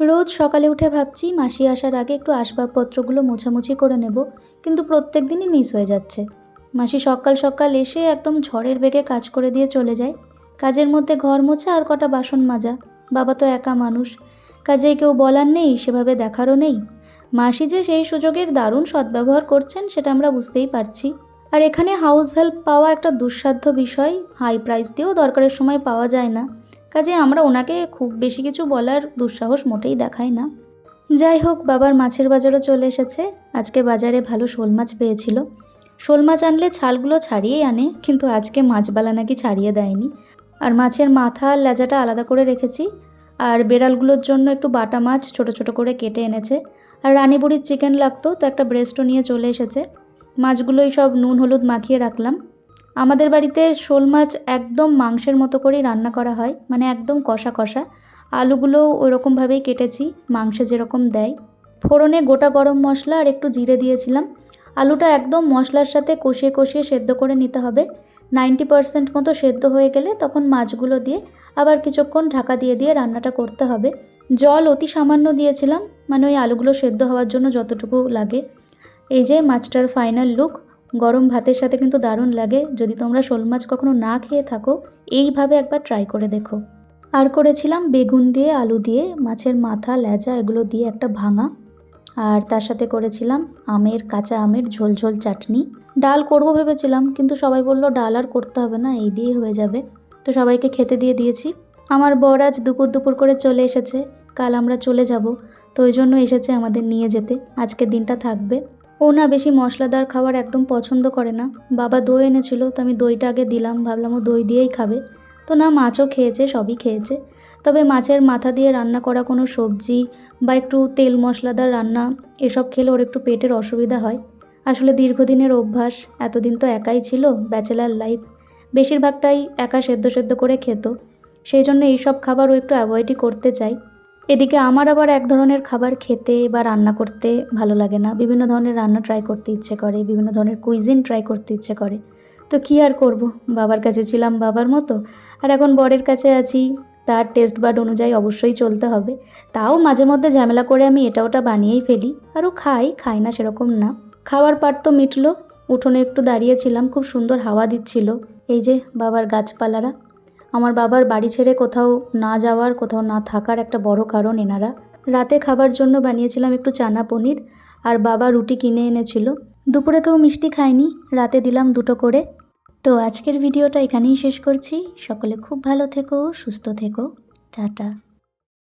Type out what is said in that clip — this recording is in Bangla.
রোজ সকালে উঠে ভাবছি মাসি আসার আগে একটু আসবাবপত্রগুলো মোছামুছি করে নেব, কিন্তু প্রত্যেক দিনই মিস হয়ে যাচ্ছে। মাসি সকাল সকাল এসে একদম ঝড়ের বেগে কাজ করে দিয়ে চলে যায়। কাজের মধ্যে ঘর মোছা আর কটা বাসন মাজা। বাবা তো একা মানুষ, কাজেই কেউ বলার নেই, সেভাবে দেখারও নেই। মাসি যে সেই সুযোগের দারুণ সদ্ব্যবহার করছেন সেটা আমরা বুঝতেই পারছি। আর এখানে হাউস হেল্প পাওয়া একটা দুঃসাধ্য বিষয়, হাই প্রাইস দিয়েও দরকারের সময় পাওয়া যায় না। কাজে আমরা ওনাকে খুব বেশি কিছু বলার দুঃসাহস মোটেই দেখাই না। যাই হোক, বাবার মাছের বাজারও চলে এসেছে। আজকে বাজারে ভালো শোল মাছ পেয়েছিল। শোল মাছ আনলে ছালগুলো ছাড়িয়েই আনে, কিন্তু আজকে মাছবালা নাকি ছাড়িয়ে দেয়নি। আর মাছের মাথা আর লেজাটা আলাদা করে রেখেছি। আর বেড়ালগুলোর জন্য একটু বাটা মাছ ছোট ছোট করে কেটে এনেছে। আর রানীবুড়ির চিকেন লাগতো, তো একটা ব্রেস্টও নিয়ে চলে এসেছে। মাছগুলোই সব নুন হলুদ মাখিয়ে রাখলাম। আমাদের বাড়িতে শোল মাছ একদম মাংসের মতো করেই রান্না করা হয়, মানে একদম কষা কষা। আলুগুলো ওইরকমভাবেই কেটেছি, মাংসে যেরকম দেয়। ফোড়নে গোটা গরম মশলা আর একটু জিরে দিয়েছিলাম। আলুটা একদম মশলার সাথে কষিয়ে কষিয়ে সেদ্ধ করে নিতে হবে। 90% মতো সেদ্ধ হয়ে গেলে তখন মাছগুলো দিয়ে আবার কিছুক্ষণ ঢাকা দিয়ে দিয়ে রান্নাটা করতে হবে। জল অতি সামান্য দিয়েছিলাম, মানে ওই আলুগুলো সেদ্ধ হওয়ার জন্য যতটুকু লাগে। এই যে মাছটার ফাইনাল লুক। গরম ভাতের সাথে কিন্তু দারুণ লাগে। যদি তোমরা শোল মাছ কখনো না খেয়ে থাকো, এইভাবে একবার ট্রাই করে দেখো। আর করেছিলাম বেগুন দিয়ে আলু দিয়ে মাছের মাথা লেজা এগুলো দিয়ে একটা ভাঙা। আর তার সাথে করেছিলাম কাঁচা আমের ঝোল ঝোল চাটনি। ডাল করব ভেবেছিলাম, কিন্তু সবাই বলল ডাল আর করতে হবে না, এই দিয়েই হয়ে যাবে। তো সবাইকে খেতে দিয়ে দিয়েছি। আমার বর আজ দুপুর দুপুর করে চলে এসেছে। কাল আমরা চলে যাব, তো ওই জন্য এসেছে আমাদের নিয়ে যেতে। আজকের দিনটা থাকবে। ও না বেশি মশলাদার খাবার একদম পছন্দ করে না। বাবা দই এনেছিল, তো আমি দইটা আগে দিলাম, ভাবলাম ও দই দিয়েই খাবে। তো না, মাছও খেয়েছে, সবই খেয়েছে। তবে মাছের মাথা দিয়ে রান্না করা কোনো সবজি বা একটু তেল মশলাদার রান্না এসব খেলে ওর একটু পেটের অসুবিধা হয়। আসলে দীর্ঘদিনের অভ্যাস, এতদিন তো একাই ছিল, ব্যাচেলার লাইফ, বেশিরভাগটাই একা সেদ্ধ সেদ্ধ করে খেত। সেই জন্য এইসব খাবার ও একটু অ্যাভয়েডই করতে চাই। এদিকে আমার আবার এক ধরনের খাবার খেতে বা রান্না করতে ভালো লাগে না। বিভিন্ন ধরনের রান্না ট্রাই করতে ইচ্ছে করে, বিভিন্ন ধরনের কুইজিন ট্রাই করতে ইচ্ছে করে। তো কী আর করব, বাবার কাছে ছিলাম বাবার মতো, আর এখন বরের কাছে আছি, তার টেস্ট বাড অনুযায়ী অবশ্যই চলতে হবে। তাও মাঝে মধ্যে ঝামেলা করে আমি এটা ওটা বানিয়েই ফেলি। আরও খাই না সেরকম না। খাওয়ার পাট তো মিটলো। উঠোনে একটু দাঁড়িয়েছিলাম, খুব সুন্দর হাওয়া দিচ্ছিল। এই যে বাবার গাছপালারা। আমার বাবার বাড়ি ছেড়ে কোথাও না যাওয়ার, কোথাও না থাকার একটা বড় কারণ এনারা। রাতে খাবার জন্য বানিয়েছিলাম একটু চানা পনির, আর বাবা রুটি কিনে এনেছিল। দুপুরে কেউ মিষ্টি খায়নি, রাতে দিলাম 2টো করে। তো আজকের ভিডিওটা এখানেই শেষ করছি। সকলে খুব ভালো থেকো, সুস্থ থেকো। টাটা।